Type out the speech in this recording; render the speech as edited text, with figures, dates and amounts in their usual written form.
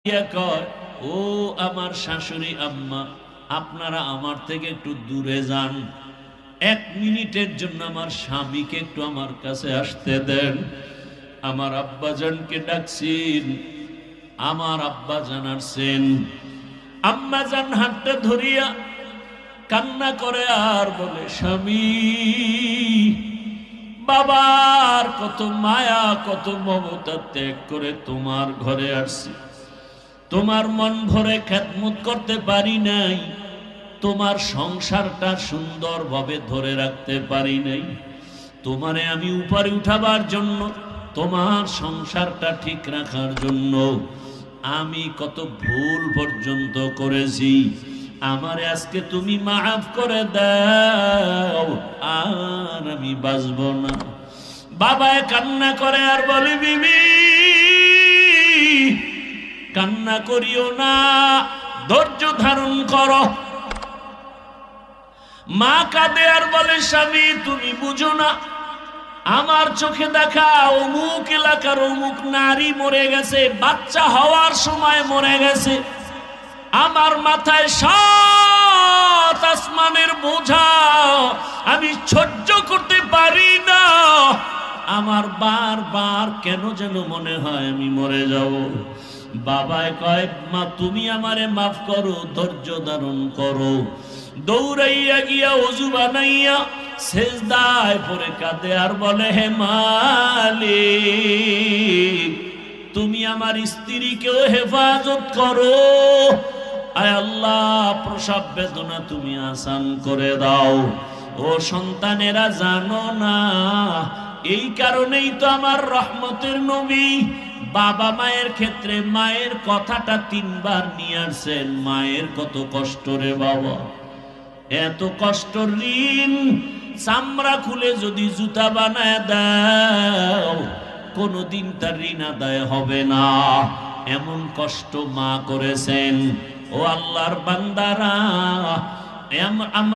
কয়, ও আমার শাশুড়ি আম্মা, আপনারা আমার থেকে একটু দূরে যান, 1 মিনিটের জন্য আমার স্বামীকে একটু আমার কাছে আসতে দেন। আমার আব্বাজানকে ডাকছেন, আমার আব্বাজান আসছেন। আম্মাজান হাতটা ধরিয়া কান্না করে আর বলে, স্বামী, বাবার কত মায়া কত মমতা ত্যাগ করে তোমার ঘরে আসছি, তোমার মন ভরে খেদমত করতে পারি নাই, তোমার সংসারটা সুন্দরভাবে ধরে রাখতে পারি নাই। তোমারে আমি উপরে উঠাবার জন্য, তোমার সংসারটা ঠিক রাখার জন্য আমি কত ভুল পর্যন্ত করেছি। আমারে আজকে তুমি মাফ করে দাও, আর আমি বাঁচব না। বাবায় কান্না করে আর বলে, বিবি কান্না করিও না, ধৈর্য ধারণ করো। মা কাঁদে আর বলে, স্বামী তুমি বুঝো না, আমার চোখে দেখা অমুক এলাকার অমুক নারী মরে গেছে, বাচ্চা হওয়ার সময় মরে গেছে। আমার মাথায় 7 আসমানের বোঝা, আমি সহ্য করতে পারি না। আমার বারবার কেন যেন মনে হয় আমি মরে যাব। বাবায় কয়, মা তুমি আমারে মাফ করো, ধৈর্য ধারণ করো। দৌড়াইয়া গিয়া ওযু বানাইয়া সেজদায় পড়ে কাঁদে আর বলে, হে মালিক, তুমি আমার স্ত্রীকেও হেফাজত করো। আয় আল্লাহ, প্রসব বেদনা তুমি আসান করে দাও। ও সন্তানেরা, জানো না, এই কারণেই তো আমার রহমতের নবী বাবা মায়ের ক্ষেত্রে মায়ের কথাটা 3 বার নিয়ে আসছেন। মায়ের কত কষ্ট রে বাবা, এত কষ্ট, ঋণ চামড়া খুলে যদি জুতা বানায় দাও, কোনদিন তার ঋণ আদায় হবে না। এমন কষ্ট মা করেছেন। ও আল্লাহর বান্দারা,